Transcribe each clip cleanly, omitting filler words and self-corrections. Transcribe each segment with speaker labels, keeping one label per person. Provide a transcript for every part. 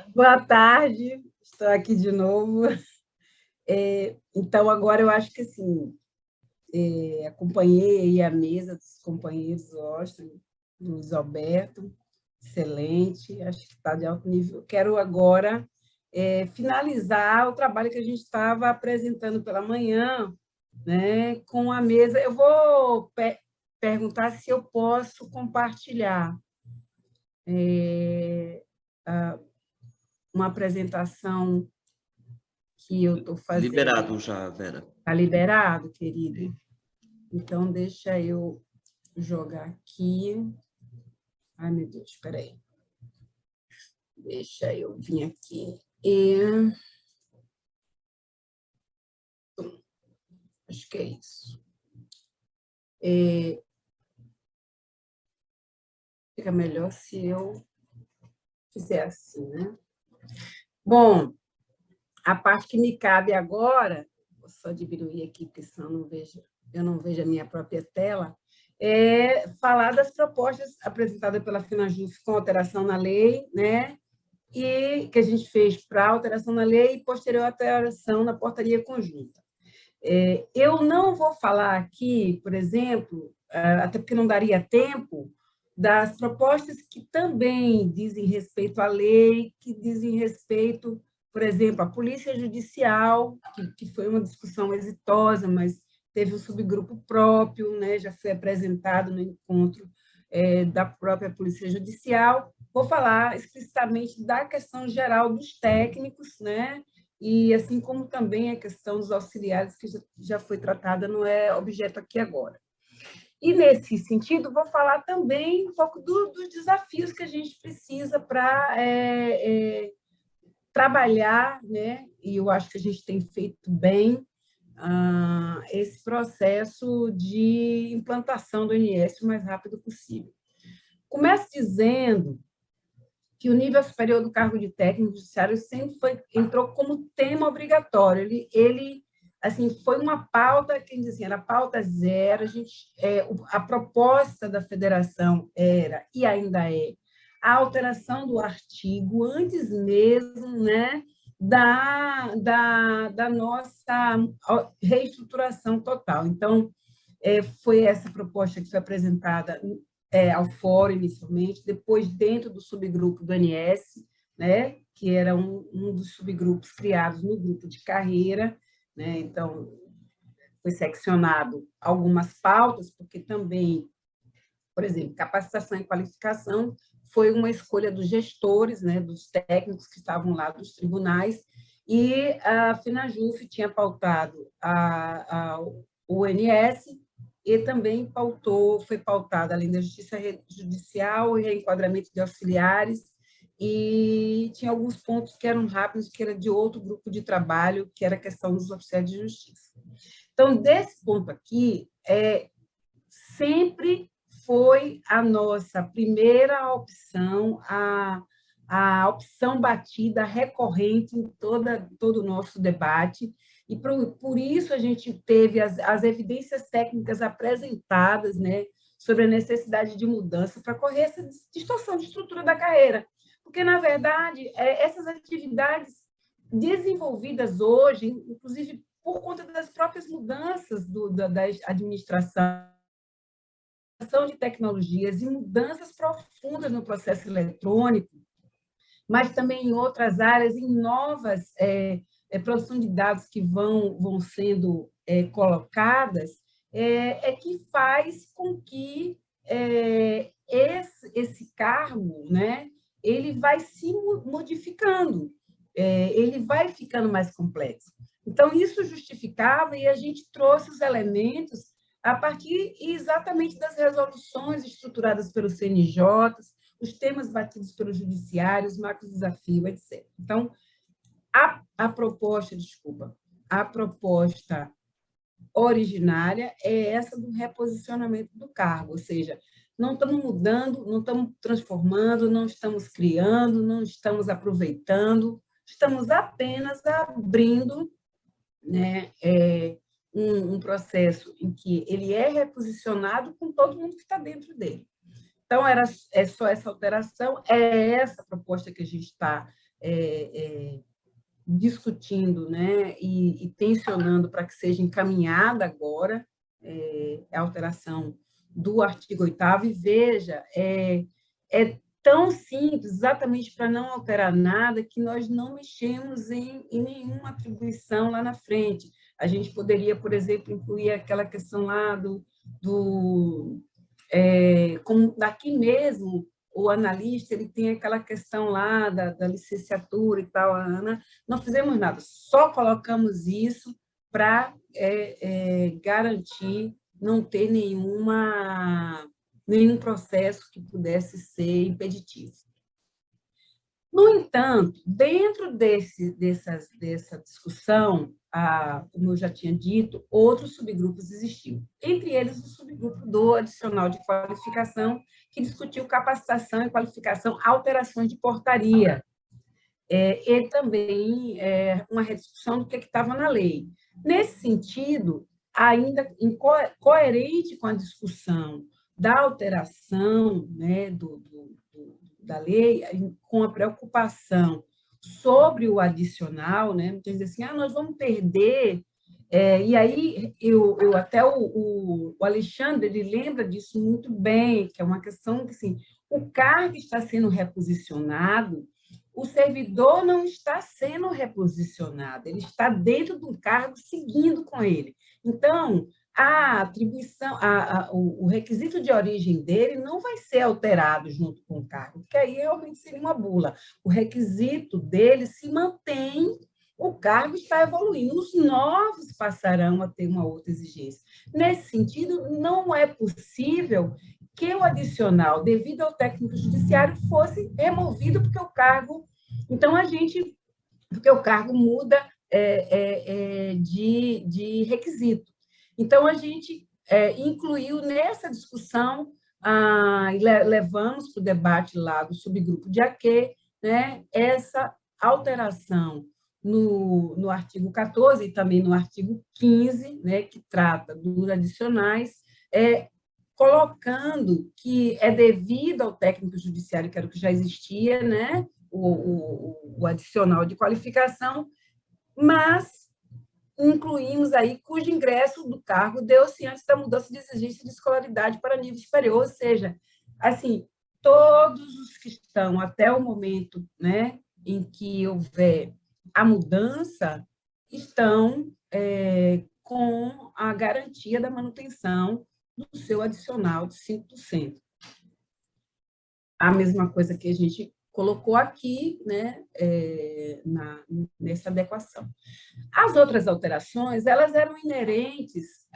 Speaker 1: Boa tarde, estou aqui de novo. Então, agora eu acho que assim, acompanhei aí a mesa dos companheiros, Austin, do Luiz Alberto, excelente, acho que está de alto nível. Quero agora finalizar o trabalho que a gente estava apresentando pela manhã, né, com a mesa. Eu vou perguntar se eu posso compartilhar uma apresentação que eu estou fazendo.
Speaker 2: Liberado já, Vera.
Speaker 1: Está liberado, querido? Então, deixa eu jogar aqui. Ai, meu Deus, espera aí. Deixa eu vir aqui. Acho que é isso. Fica melhor se eu fizer assim, né? Bom, a parte que me cabe agora, vou só diminuir aqui, porque senão eu não vejo a minha própria tela, é falar das propostas apresentadas pela FENAJUF com alteração na lei, né? E que a gente fez para alteração na lei e posterior alteração na portaria conjunta. Eu não vou falar aqui, por exemplo, até porque não daria tempo, das propostas que também dizem respeito à lei, que dizem respeito, por exemplo, à Polícia Judicial, que foi uma discussão exitosa, mas teve um subgrupo próprio, né, já foi apresentado no encontro da própria Polícia Judicial. Vou falar explicitamente da questão geral dos técnicos, né, e assim como também a questão dos auxiliares, que já foi tratada, não é objeto aqui agora. E, nesse sentido, vou falar também um pouco dos desafios que a gente precisa para trabalhar, né? E eu acho que a gente tem feito bem esse processo de implantação do INS o mais rápido possível. Começo dizendo que o nível superior do cargo de técnico judiciário sempre entrou como tema obrigatório. Ele assim, foi uma pauta, quem dizia, era pauta zero. A proposta da federação era, e ainda é, a alteração do artigo antes mesmo, né, da nossa reestruturação total. Então, foi essa proposta que foi apresentada ao fórum inicialmente, depois dentro do subgrupo do ANS, né, que era um dos subgrupos criados no grupo de carreira, né, então foi seccionado algumas pautas, porque também, por exemplo, capacitação e qualificação foi uma escolha dos gestores, né, dos técnicos que estavam lá dos tribunais, e a FENAJUF tinha pautado o ONS e também foi pautada, além da justiça judicial, o reenquadramento de auxiliares, e tinha alguns pontos que eram rápidos, que era de outro grupo de trabalho, que era a questão dos oficiais de justiça. Então, desse ponto aqui, sempre foi a nossa primeira opção, a opção batida recorrente em todo o nosso debate, e por isso a gente teve as evidências técnicas apresentadas, né, sobre a necessidade de mudança para correr essa distorção de estrutura da carreira. Porque, na verdade, essas atividades desenvolvidas hoje, inclusive por conta das próprias mudanças da administração, de tecnologias e mudanças profundas no processo eletrônico, mas também em outras áreas, em novas produção de dados que vão sendo colocadas, que faz com que esse cargo, né, ele vai se modificando, ele vai ficando mais complexo. Então, isso justificava, e a gente trouxe os elementos a partir exatamente das resoluções estruturadas pelos CNJs, os temas batidos pelos judiciários, macros desafios, etc. Então, a proposta originária é essa do reposicionamento do cargo, ou seja, não estamos mudando, não estamos transformando, não estamos criando, não estamos aproveitando, estamos apenas abrindo, né, um processo em que ele é reposicionado com todo mundo que está dentro dele. Então, é só essa alteração, é essa proposta que a gente está discutindo, né, e tensionando para que seja encaminhada agora a alteração do artigo 8º, e veja, é tão simples, exatamente para não alterar nada, que nós não mexemos em nenhuma atribuição lá na frente. A gente poderia, por exemplo, incluir aquela questão lá como daqui mesmo, o analista ele tem aquela questão lá da licenciatura e tal, Ana, não fizemos nada, só colocamos isso para garantir não ter nenhum processo que pudesse ser impeditivo. No entanto, dentro dessa discussão, como eu já tinha dito, outros subgrupos existiam. Entre eles, o subgrupo do adicional de qualificação, que discutiu capacitação e qualificação, alterações de portaria. E também uma rediscussão do que estava na lei. Nesse sentido, ainda coerente com a discussão da alteração, né, da lei, com a preocupação sobre o adicional, né? Muitas vezes assim, nós vamos perder. E aí, até o Alexandre ele lembra disso muito bem, que é uma questão que assim, o cargo está sendo reposicionado, o servidor não está sendo reposicionado, ele está dentro do cargo seguindo com ele. Então, a atribuição, o requisito de origem dele não vai ser alterado junto com o cargo, porque aí realmente seria uma bula. O requisito dele se mantém, o cargo está evoluindo, os novos passarão a ter uma outra exigência. Nesse sentido, não é possível que o adicional, devido ao técnico judiciário, fosse removido porque o cargo... Então, porque o cargo muda de requisito. Então, a gente incluiu nessa discussão, levamos para o debate lá do subgrupo de AQ, né, essa alteração no artigo 14 e também no artigo 15, né, que trata dos adicionais, colocando que é devido ao técnico judiciário, que era o que já existia, né, o adicional de qualificação, mas incluímos aí cujo ingresso do cargo deu-se antes da mudança de exigência de escolaridade para nível superior, ou seja, assim, todos os que estão até o momento, né, em que houver a mudança, estão com a garantia da manutenção do seu adicional de 5%. A mesma coisa que a gente colocou aqui, né, nessa adequação. As outras alterações, elas eram inerentes,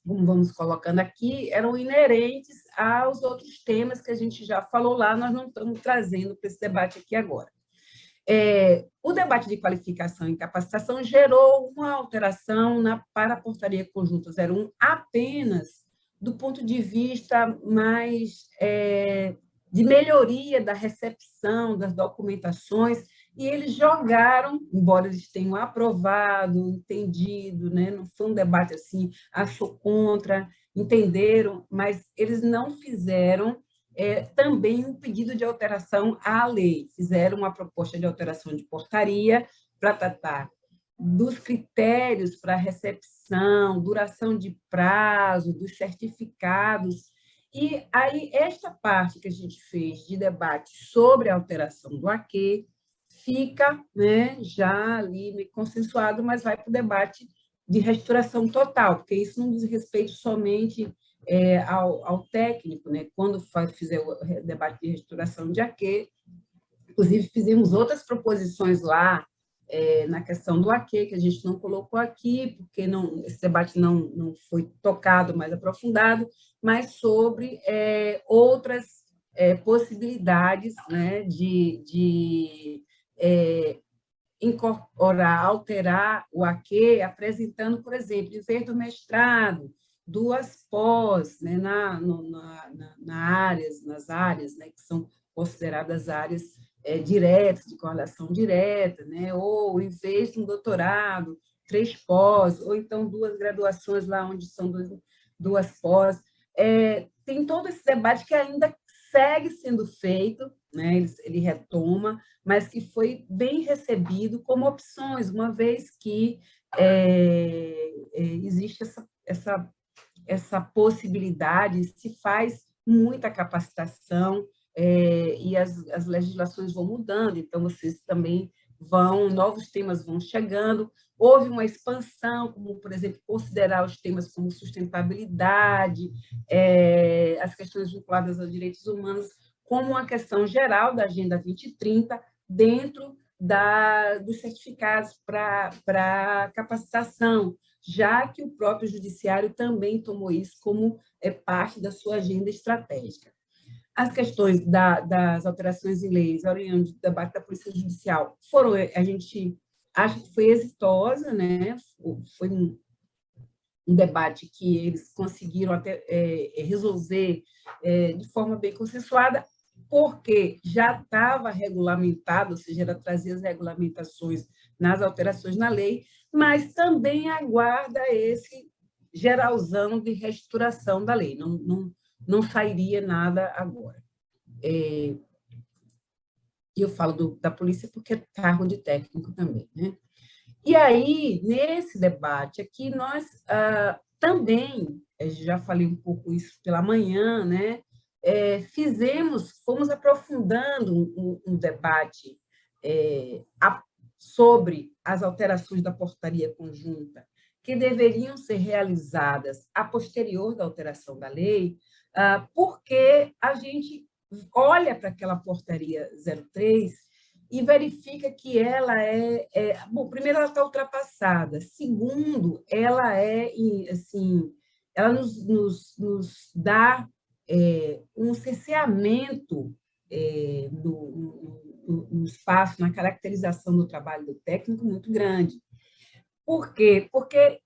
Speaker 1: como vamos colocando aqui, eram inerentes aos outros temas que a gente já falou lá, nós não estamos trazendo para esse debate aqui agora. O debate de qualificação e capacitação gerou uma alteração para a portaria conjunta 01 apenas do ponto de vista mais de melhoria da recepção das documentações, e eles jogaram, embora eles tenham aprovado, entendido, né? Não foi um debate assim, sou contra, entenderam, mas eles não fizeram também um pedido de alteração à lei, fizeram uma proposta de alteração de portaria para tratar dos critérios para recepção, duração de prazo, dos certificados. E aí, esta parte que a gente fez de debate sobre a alteração do AQ fica, né, já ali meio consensuado, mas vai para o debate de reestruturação total, porque isso não diz respeito somente ao técnico, né? Quando fizer o debate de reestruturação de AQ, inclusive fizemos outras proposições lá, na questão do AQ, que a gente não colocou aqui, porque esse debate não foi tocado mais aprofundado, mas sobre outras possibilidades, né, de incorporar, alterar o AQ, apresentando, por exemplo, em vez do mestrado, 2 pós, né, nas áreas, né, que são consideradas áreas diretas, de correlação direta, né, ou em vez de um doutorado, 3 pós, ou então 2 graduações lá onde são 2 pós. Tem todo esse debate que ainda segue sendo feito, né? Ele retoma, mas que foi bem recebido como opções, uma vez que existe essa possibilidade, se faz muita capacitação, e as legislações vão mudando, então vocês também novos temas vão chegando. Houve uma expansão, como, por exemplo, considerar os temas como sustentabilidade, as questões vinculadas aos direitos humanos, como uma questão geral da Agenda 2030, dentro dos certificados para capacitação, já que o próprio judiciário também tomou isso como parte da sua agenda estratégica. As questões das alterações em leis, a reunião de debate da Polícia Judicial, a gente acha que foi exitosa, né? Foi um debate que eles conseguiram até resolver de forma bem consensuada, porque já estava regulamentado, ou seja, ela trazia as regulamentações nas alterações na lei, mas também aguarda esse geralzão de reestruturação da lei. Não sairia nada agora. E eu falo da polícia porque é cargo de técnico também, né? E aí, nesse debate aqui, nós também, já falei um pouco isso pela manhã, né? Fomos aprofundando um debate sobre as alterações da portaria conjunta que deveriam ser realizadas a posterior da alteração da lei, porque a gente olha para aquela portaria 03 e verifica que ela bom, primeiro, ela está ultrapassada. Segundo, ela assim, ela nos dá um cerceamento no espaço, na caracterização do trabalho do técnico muito grande. Por quê? Porque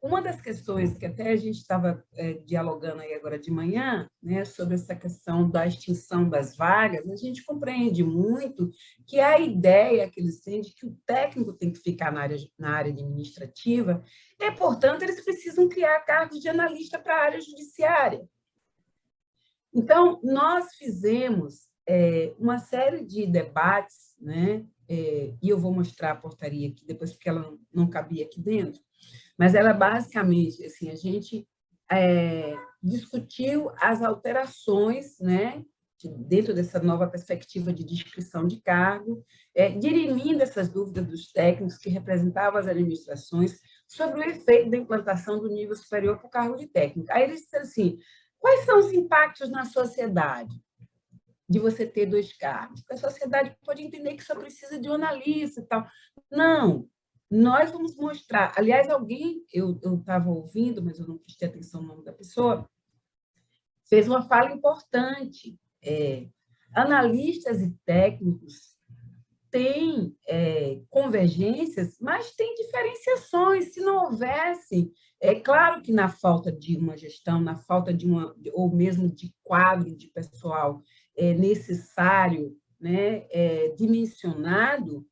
Speaker 1: uma das questões que até a gente estava dialogando aí agora de manhã, né, sobre essa questão da extinção das vagas, a gente compreende muito que a ideia que eles têm de que o técnico tem que ficar na área administrativa, portanto, eles precisam criar cargos de analista para a área judiciária. Então, nós fizemos uma série de debates, né, e eu vou mostrar a portaria aqui depois, porque ela não cabia aqui dentro, mas ela basicamente, assim, a gente discutiu as alterações, né, dentro dessa nova perspectiva de descrição de cargo, dirimindo essas dúvidas dos técnicos que representavam as administrações sobre o efeito da implantação do nível superior para o cargo de técnico. Aí eles disseram assim, quais são os impactos na sociedade de você ter 2 cargos? Porque a sociedade pode entender que só precisa de um analista e tal. Não, nós vamos mostrar. Aliás, eu estava ouvindo, mas eu não prestei atenção no nome da pessoa, fez uma fala importante. Analistas e técnicos têm convergências, mas têm diferenciações. Se não houvesse, é claro que na falta de uma gestão, na falta ou mesmo de quadro de pessoal necessário, né, dimensionado,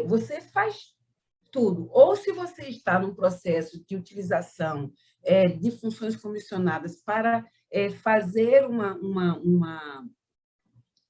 Speaker 1: você faz tudo. Ou se você está num processo de utilização de funções comissionadas para fazer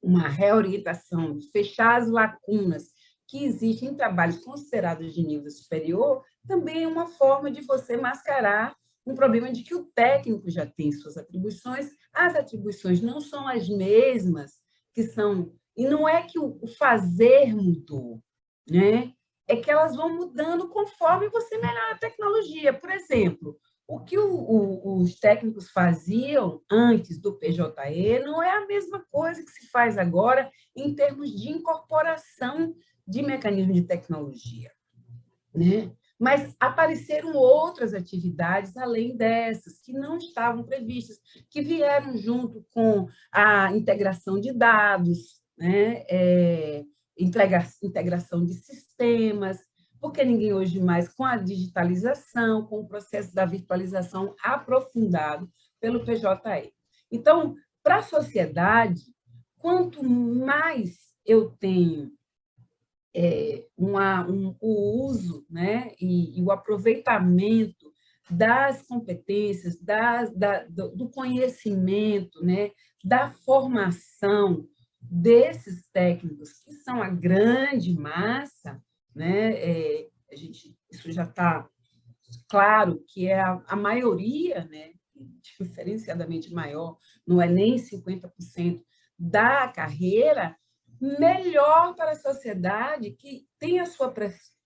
Speaker 1: uma reorientação, fechar as lacunas que existem em trabalhos considerados de nível superior, também é uma forma de você mascarar um problema de que o técnico já tem suas atribuições, as atribuições não são as mesmas que são, e não é que o fazer mudou, né? É que elas vão mudando conforme você melhora a tecnologia. Por exemplo, o que os técnicos faziam antes do PJE não é a mesma coisa que se faz agora em termos de incorporação de mecanismos de tecnologia, né? Mas apareceram outras atividades além dessas, que não estavam previstas, que vieram junto com a integração de dados, né? Integração de sistemas, porque ninguém hoje mais, com a digitalização, com o processo da virtualização aprofundado pelo PJE. Então, para a sociedade, quanto mais eu tenho o uso, né, e o aproveitamento das competências, do conhecimento, né, da formação desses técnicos, que são a grande massa, né, isso já está claro que é a maioria, né, diferenciadamente maior, não é nem 50% da carreira, melhor para a sociedade que tem a sua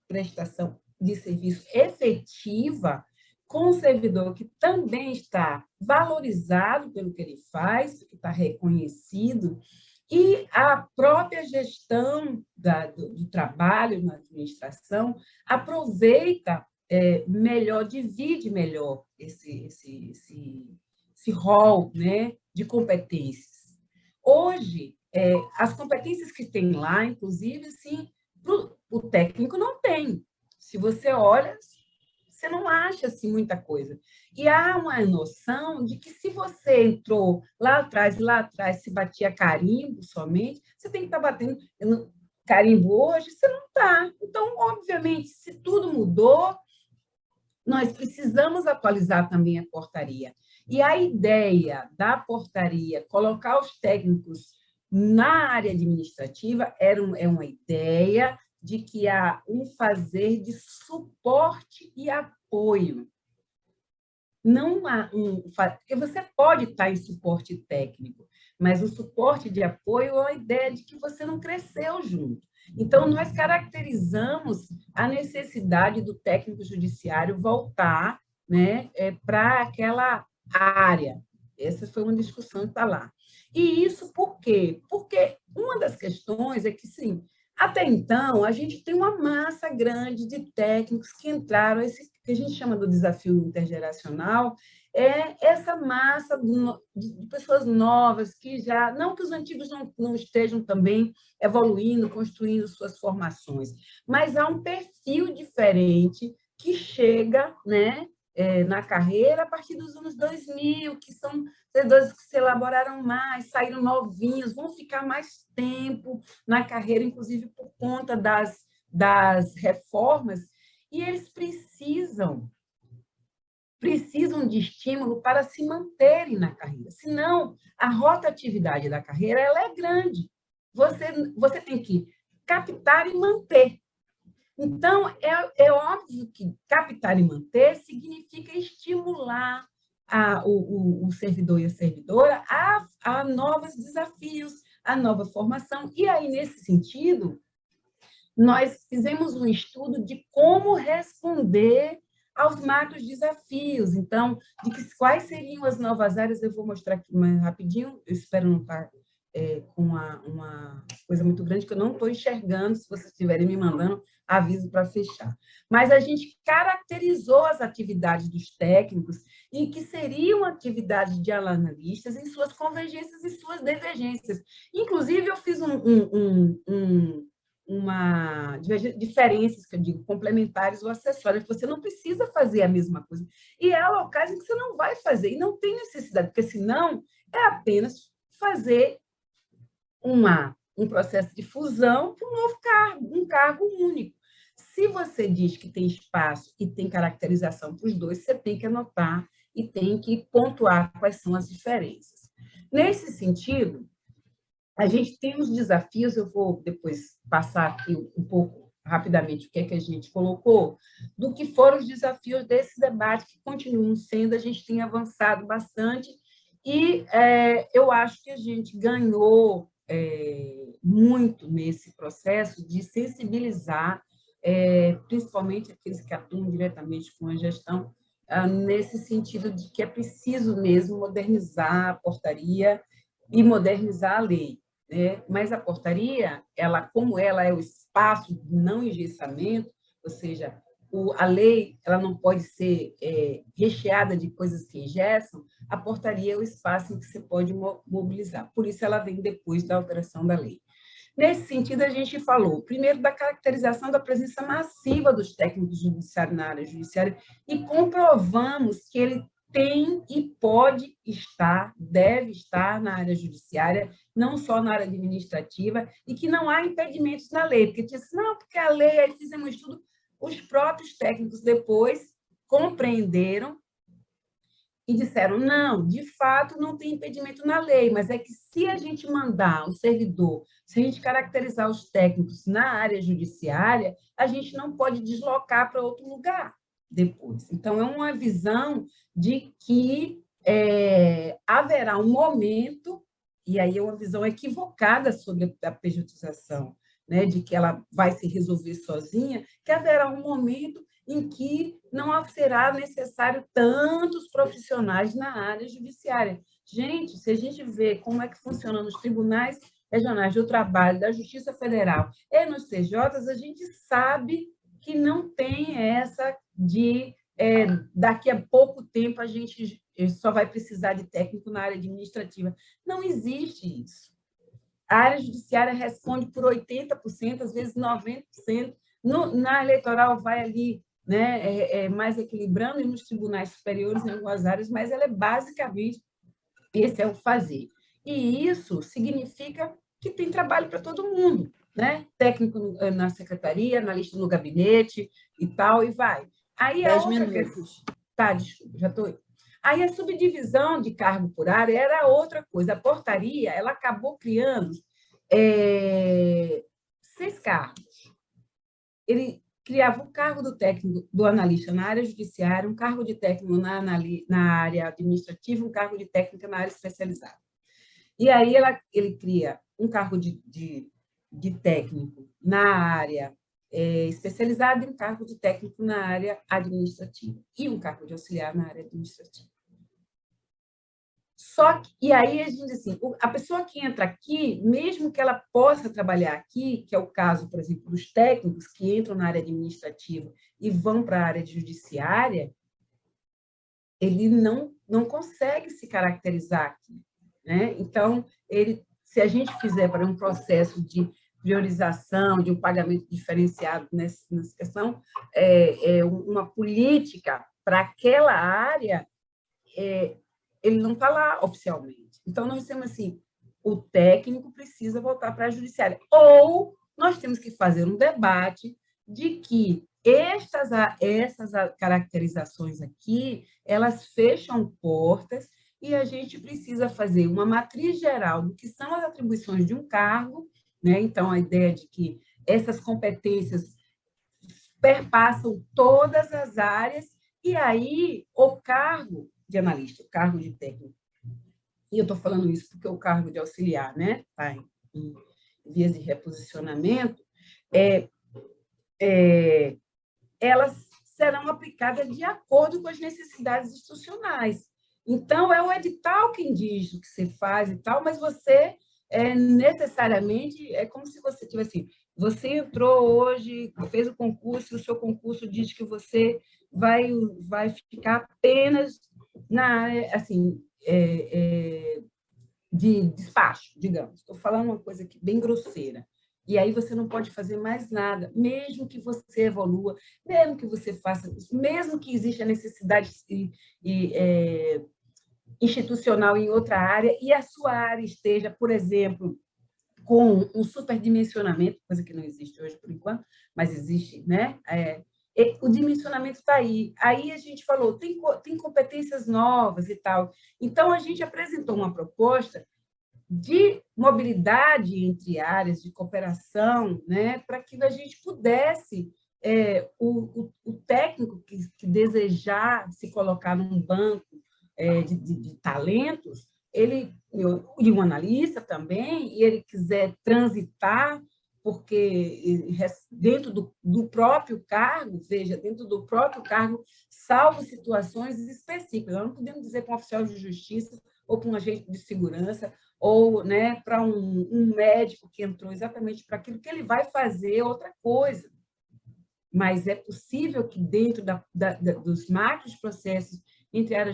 Speaker 1: prestação de serviço efetiva com o servidor que também está valorizado pelo que ele faz, que está reconhecido, e a própria gestão do trabalho na administração aproveita melhor, divide melhor esse rol, né, de competências. Hoje, as competências que tem lá, inclusive, sim, o técnico não tem. Se você olha, você não acha assim, muita coisa. E há uma noção de que se você entrou lá atrás, e lá atrás se batia carimbo somente, você tem que estar batendo carimbo hoje, você não está. Então, obviamente, se tudo mudou, nós precisamos atualizar também a portaria. E a ideia da portaria, colocar os técnicos na área administrativa, é uma ideia de que há um fazer de suporte e apoio. Não há porque você pode estar em suporte técnico, mas o suporte de apoio é a ideia de que você não cresceu junto. Então, nós caracterizamos a necessidade do técnico judiciário voltar, né, para aquela área. Essa foi uma discussão que está lá. E isso por quê? Porque uma das questões é que, sim, até então, a gente tem uma massa grande de técnicos que entraram, esse que a gente chama do desafio intergeracional, é essa massa de pessoas novas que já, não que os antigos não estejam também evoluindo, construindo suas formações, mas há um perfil diferente que chega, né, na carreira a partir dos anos 2000, que são servidores que se elaboraram mais, saíram novinhos, vão ficar mais tempo na carreira, inclusive por conta das reformas, e eles precisam de estímulo para se manterem na carreira. Senão, a rotatividade da carreira ela é grande. Você tem que captar e manter. Então, é óbvio que captar e manter significa estimular o servidor e a servidora a novos desafios, a nova formação. E aí, nesse sentido, nós fizemos um estudo de como responder aos macros desafios. Então, quais seriam as novas áreas, eu vou mostrar aqui mais rapidinho, eu espero não estar com uma coisa muito grande, que eu não estou enxergando, se vocês estiverem me mandando, aviso para fechar. Mas a gente caracterizou as atividades dos técnicos e que seriam atividades de analistas em suas convergências e suas divergências. Inclusive, eu fiz diferenças, que eu digo, complementares ou acessórias, que você não precisa fazer a mesma coisa. E há locais em que você não vai fazer, e não tem necessidade, porque senão é apenas fazer um processo de fusão para um novo cargo, um cargo único. Se você diz que tem espaço e tem caracterização para os dois, você tem que anotar e tem que pontuar quais são as diferenças. Nesse sentido, a gente tem os desafios, eu vou depois passar aqui um pouco rapidamente o que é que a gente colocou, do que foram os desafios desse debate, que continuam sendo, a gente tem avançado bastante, e eu acho que a gente ganhou muito nesse processo de sensibilizar, principalmente aqueles que atuam diretamente com a gestão, nesse sentido de que é preciso mesmo modernizar a portaria e modernizar a lei. Mas a portaria, como ela é o espaço de não engessamento, ou seja, a lei ela não pode ser recheada de coisas que engessam, a portaria é o espaço em que você pode mobilizar. Por isso, ela vem depois da alteração da lei. Nesse sentido, a gente falou, primeiro, da caracterização da presença massiva dos técnicos judiciários na área judiciária e comprovamos que ele tem e pode estar, deve estar na área judiciária, não só na área administrativa, e que não há impedimentos na lei, porque tinha assim, não, porque a lei, aí fizemos um estudo, os próprios técnicos depois compreenderam e disseram, não, de fato, não tem impedimento na lei, mas é que se a gente mandar o servidor, se a gente caracterizar os técnicos na área judiciária, a gente não pode deslocar para outro lugar depois. Então, é uma visão de que haverá um momento, e aí é uma visão equivocada sobre a pejotização, né, de que ela vai se resolver sozinha, que haverá um momento em que não será necessário tantos profissionais na área judiciária. Gente, se a gente vê como é que funciona nos tribunais regionais do trabalho, da Justiça Federal e nos TJs, a gente sabe que não tem essa de daqui a pouco tempo a gente só vai precisar de técnico na área administrativa. Não existe isso. A área judiciária responde por 80%, às vezes 90%. Na eleitoral vai ali, né, mais equilibrando, e nos tribunais superiores em algumas áreas, mas ela é basicamente, esse é o fazer. E isso significa que tem trabalho para todo mundo, né? Técnico na secretaria, analista no gabinete e tal, e vai. Aí a
Speaker 2: 10
Speaker 1: outra
Speaker 2: minutos.
Speaker 1: questão... Tá, desculpa, já estou... Aí a subdivisão de cargo por área era outra coisa. A portaria, ela acabou criando 6 cargos. Ele criava o cargo do técnico, do analista na área judiciária, um cargo de técnico na área administrativa, um cargo de técnica na área especializada. E aí ele cria um cargo de técnico na área especializada e um cargo de técnico na área administrativa e um cargo de auxiliar na área administrativa. Só que, e aí a gente diz assim, a pessoa que entra aqui, mesmo que ela possa trabalhar aqui, que é o caso, por exemplo, dos técnicos que entram na área administrativa e vão para a área judiciária, ele não consegue se caracterizar aqui, né? Então, se a gente fizer para um processo de priorização, de um pagamento diferenciado nessa questão, uma política para aquela área, ele não está lá oficialmente. Então, nós temos assim, o técnico precisa voltar para a judiciária. Ou nós temos que fazer um debate de que essas caracterizações aqui, elas fecham portas e a gente precisa fazer uma matriz geral do que são as atribuições de um cargo, né? Então, a ideia de que essas competências perpassam todas as áreas, e aí o cargo de analista, o cargo de técnico, e eu estou falando isso porque o cargo de auxiliar, né, está em vias de reposicionamento, elas serão aplicadas de acordo com as necessidades institucionais. Então, é o edital quem diz o que você faz e tal, mas você necessariamente, é como se você tivesse assim, você entrou hoje, fez o concurso, e o seu concurso diz que você vai ficar apenas na área, assim, de despacho, digamos. Estou falando uma coisa aqui bem grosseira. E aí você não pode fazer mais nada, mesmo que você evolua, mesmo que você faça isso, mesmo que exista necessidade institucional em outra área e a sua área esteja, por exemplo, com um superdimensionamento, coisa que não existe hoje por enquanto, mas existe, né? O dimensionamento está aí. Aí a gente falou, tem competências novas e tal. Então, a gente apresentou uma proposta de mobilidade entre áreas, de cooperação, né, para que a gente pudesse, o técnico que desejar se colocar num banco de talentos, e um analista também, e ele quiser transitar, porque dentro do próprio cargo, veja, dentro do próprio cargo, salvo situações específicas. Nós não podemos dizer para um oficial de justiça ou para um agente de segurança, ou, né, para um médico que entrou exatamente para aquilo que ele vai fazer outra coisa. Mas é possível que dentro dos macros processos entre a área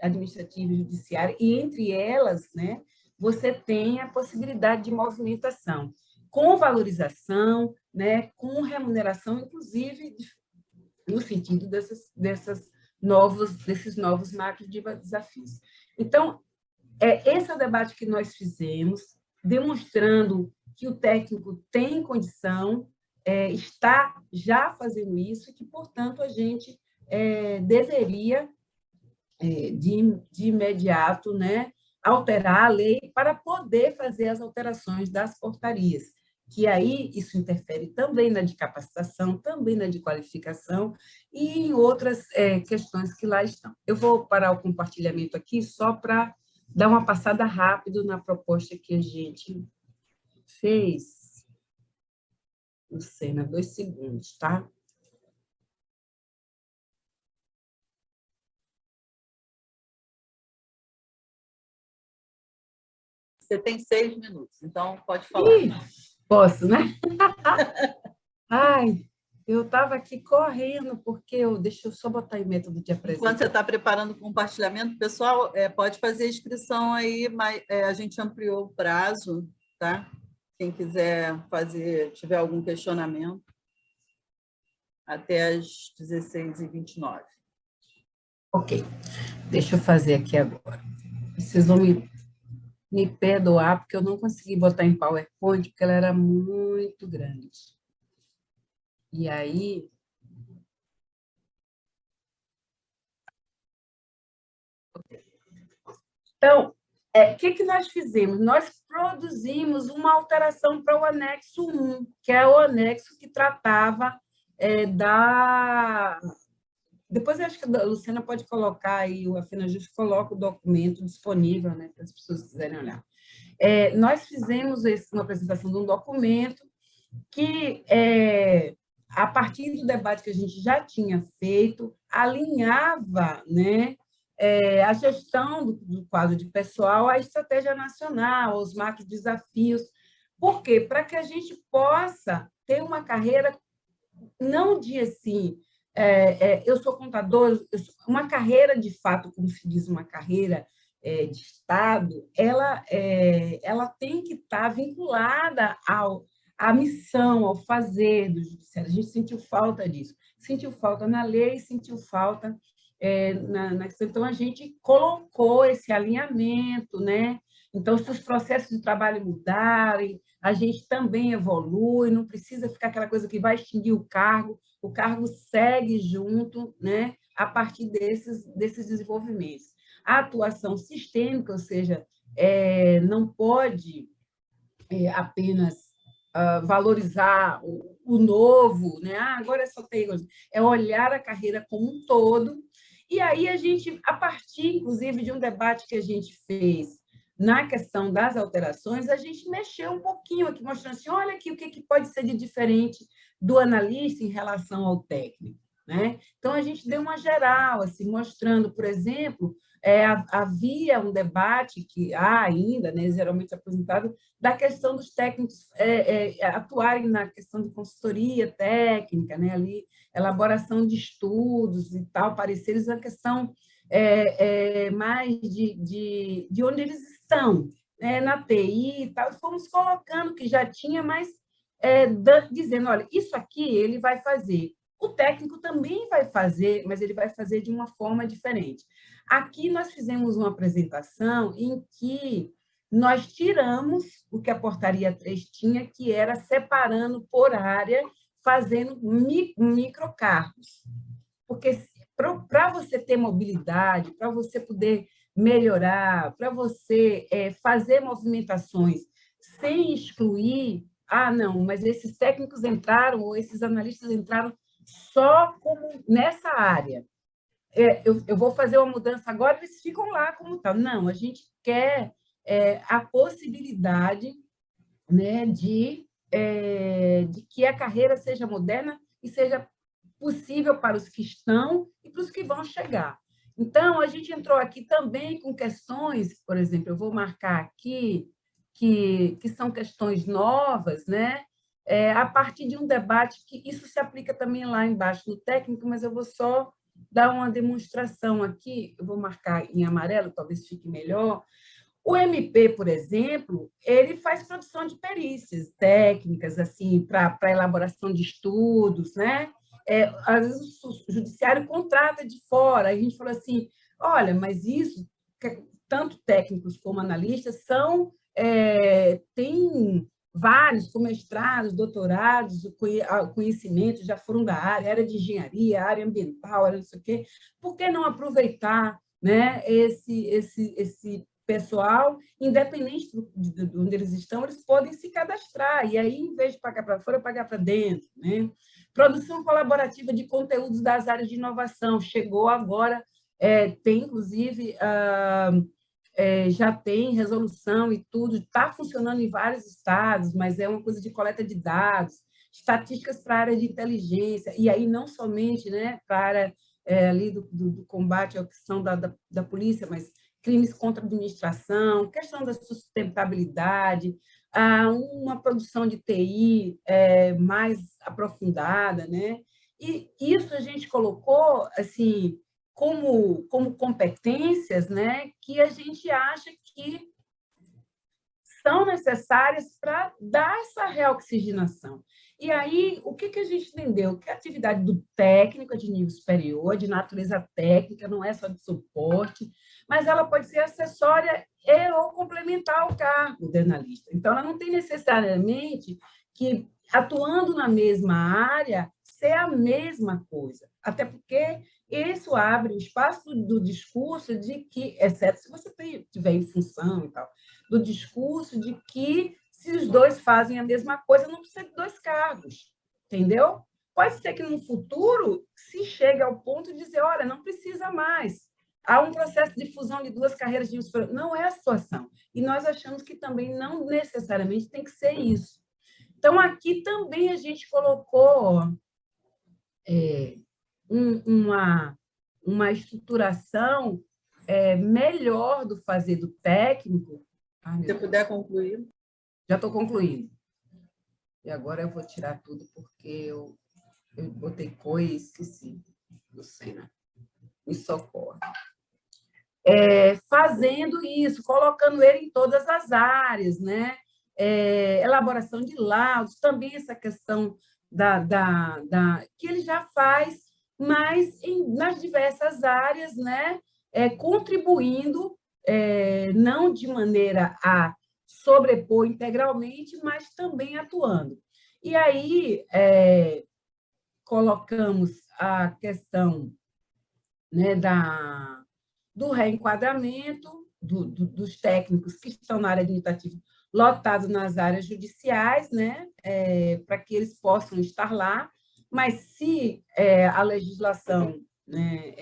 Speaker 1: administrativa e judiciária, e entre elas, né, você tenha a possibilidade de movimentação, com valorização, né, com remuneração, inclusive no sentido desses novos macros de desafios. Então, esse é o debate que nós fizemos, demonstrando que o técnico tem condição, está já fazendo isso, e que, portanto, a gente deveria, de imediato, né, alterar a lei para poder fazer as alterações das portarias, que aí isso interfere também na de capacitação, também na de qualificação e em outras questões que lá estão. Eu vou parar o compartilhamento aqui só para dar uma passada rápido na proposta que a gente fez. Lucena, 2 segundos, tá?
Speaker 2: Você tem 6 minutos, então pode falar.
Speaker 1: Posso, né? Ai, eu estava aqui correndo, porque deixa eu só botar em método de apresentação.
Speaker 2: Enquanto você está preparando o compartilhamento, pessoal, pode fazer a inscrição aí, mas a gente ampliou o prazo, tá? Quem quiser fazer, tiver algum questionamento, até às 16h29.
Speaker 1: Ok, deixa eu fazer aqui agora. Vocês vão me perdoar, porque eu não consegui botar em PowerPoint, porque ela era muito grande. E aí... Então, o que nós fizemos? Nós produzimos uma alteração para o anexo 1, que é o anexo que tratava da... Depois, eu acho que a Luciana pode colocar aí, o Afenajus coloca o documento disponível, né, para as pessoas que quiserem olhar. Nós fizemos uma apresentação de um documento que, a partir do debate que a gente já tinha feito, alinhava, né, a gestão do quadro de pessoal à estratégia nacional, aos macros desafios. Por quê? Para que a gente possa ter uma carreira, não de assim, eu sou contador, uma carreira de fato, como se diz, uma carreira de Estado, ela tem que estar vinculada à missão, ao fazer do judiciário. A gente sentiu falta disso. Sentiu falta na lei, sentiu falta na questão. Então, a gente colocou esse alinhamento, né? Então, se os processos de trabalho mudarem, a gente também evolui, não precisa ficar aquela coisa que vai extinguir o cargo segue junto, né? A partir desses desenvolvimentos. A atuação sistêmica, ou seja, não pode apenas valorizar o novo, né? Agora é só ter, é olhar a carreira como um todo. E aí a gente, a partir, inclusive, de um debate que a gente fez na questão das alterações, a gente mexeu um pouquinho aqui, mostrando assim, olha aqui o que pode ser de diferente do analista em relação ao técnico, né? Então, a gente deu uma geral, assim, mostrando, por exemplo, havia um debate que há ainda, né, geralmente apresentado, da questão dos técnicos atuarem na questão de consultoria técnica, né, ali, elaboração de estudos e tal, pareceres, a questão mais de onde eles estão, né, na TI e tal, fomos colocando que já tinha, mas dizendo, olha, isso aqui ele vai fazer. O técnico também vai fazer, mas ele vai fazer de uma forma diferente. Aqui nós fizemos uma apresentação em que nós tiramos o que a portaria 3 tinha, que era separando por área, fazendo microcargos. Porque para você ter mobilidade, para você poder melhorar, para você fazer movimentações sem excluir, não, mas esses técnicos entraram, ou esses analistas entraram só como nessa área. Eu vou fazer uma mudança agora, eles ficam lá como tal. Não, a gente quer a possibilidade, né, de que a carreira seja moderna e seja possível para os que estão e para os que vão chegar. Então, a gente entrou aqui também com questões, por exemplo, eu vou marcar aqui, que são questões novas, né? A partir de um debate, que isso se aplica também lá embaixo no técnico, mas eu vou só dar uma demonstração aqui, eu vou marcar em amarelo, talvez fique melhor. O MP, por exemplo, ele faz produção de perícias técnicas, assim, para elaboração de estudos, né? Às vezes o judiciário contrata de fora, a gente falou assim, olha, mas isso, tanto técnicos como analistas, têm vários com mestrados, doutorados, o conhecimento já foram da área de engenharia, área ambiental, área não sei o quê. Por que não aproveitar, né, esse pessoal, independente de onde eles estão, eles podem se cadastrar, e aí, em vez de pagar para fora, pagar para dentro, né? Produção colaborativa de conteúdos das áreas de inovação, chegou agora, tem, inclusive, já tem resolução e tudo, está funcionando em vários estados, mas é uma coisa de coleta de dados, estatísticas para a área de inteligência, e aí não somente, né, para a área ali do combate à opção da polícia, mas crimes contra a administração, questão da sustentabilidade, uma produção de TI mais aprofundada, né? E isso a gente colocou assim como competências, né, que a gente acha que são necessárias para dar essa reoxigenação. E aí, o que a gente entendeu? Que a atividade do técnico é de nível superior, de natureza técnica, não é só de suporte, mas ela pode ser acessória ou complementar ao cargo de analista. Então, ela não tem necessariamente que, atuando na mesma área, ser a mesma coisa. Até porque isso abre o espaço do discurso de que, exceto se você tiver em função e tal, do discurso de que, se os dois fazem a mesma coisa, não precisa de dois cargos, entendeu? Pode ser que, no futuro, se chegue ao ponto de dizer, olha, não precisa mais. Há um processo de fusão de duas carreiras de superior. Não é a situação. E nós achamos que também não necessariamente tem que ser isso. Então, aqui também a gente colocou uma estruturação melhor do fazer do técnico.
Speaker 2: Se puder concluir.
Speaker 1: Já estou concluindo. E agora eu vou tirar tudo, porque eu botei coisa e esqueci do Sena. Me socorre. Fazendo isso, colocando ele em todas as áreas, né? Elaboração de laudos, também essa questão que ele já faz, mas nas diversas áreas, né? Contribuindo, não de maneira a sobrepor integralmente, mas também atuando. E aí, colocamos a questão, né, do reenquadramento dos técnicos que estão na área administrativa, lotados nas áreas judiciais, né, para que eles possam estar lá, mas se a legislação, né,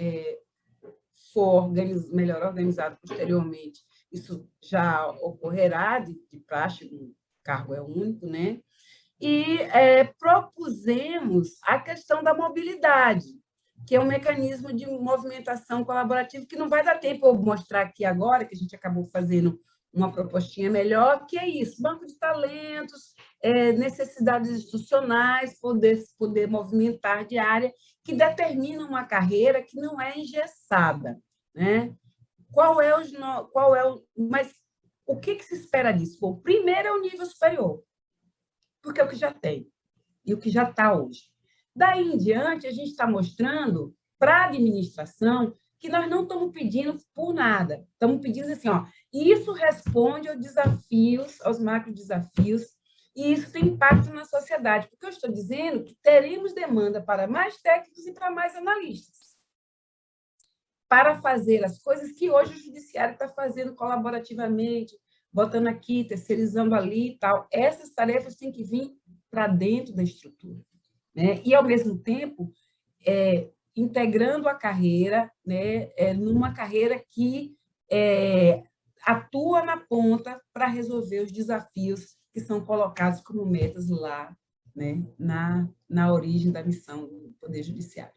Speaker 1: for melhor organizada posteriormente, isso já ocorrerá de praxe, o cargo é único, né? E propusemos a questão da mobilidade, que é um mecanismo de movimentação colaborativa que não vai dar tempo eu mostrar aqui agora, que a gente acabou fazendo uma propostinha melhor, que é isso, banco de talentos, necessidades institucionais, poder movimentar de área, que determina uma carreira que não é engessada, né? Mas o que se espera disso? Bom, primeiro é o nível superior, porque é o que já tem e o que já está hoje. Daí em diante, a gente está mostrando para a administração que nós não estamos pedindo por nada, estamos pedindo assim, ó, isso responde aos desafios, aos macro-desafios, e isso tem impacto na sociedade, porque eu estou dizendo que teremos demanda para mais técnicos e para mais analistas, para fazer as coisas que hoje o judiciário está fazendo colaborativamente, botando aqui, terceirizando ali e tal. Essas tarefas têm que vir para dentro da estrutura, né? E, ao mesmo tempo, integrando a carreira, né, numa carreira que atua na ponta para resolver os desafios que são colocados como metas lá, né, na origem da missão do Poder Judiciário.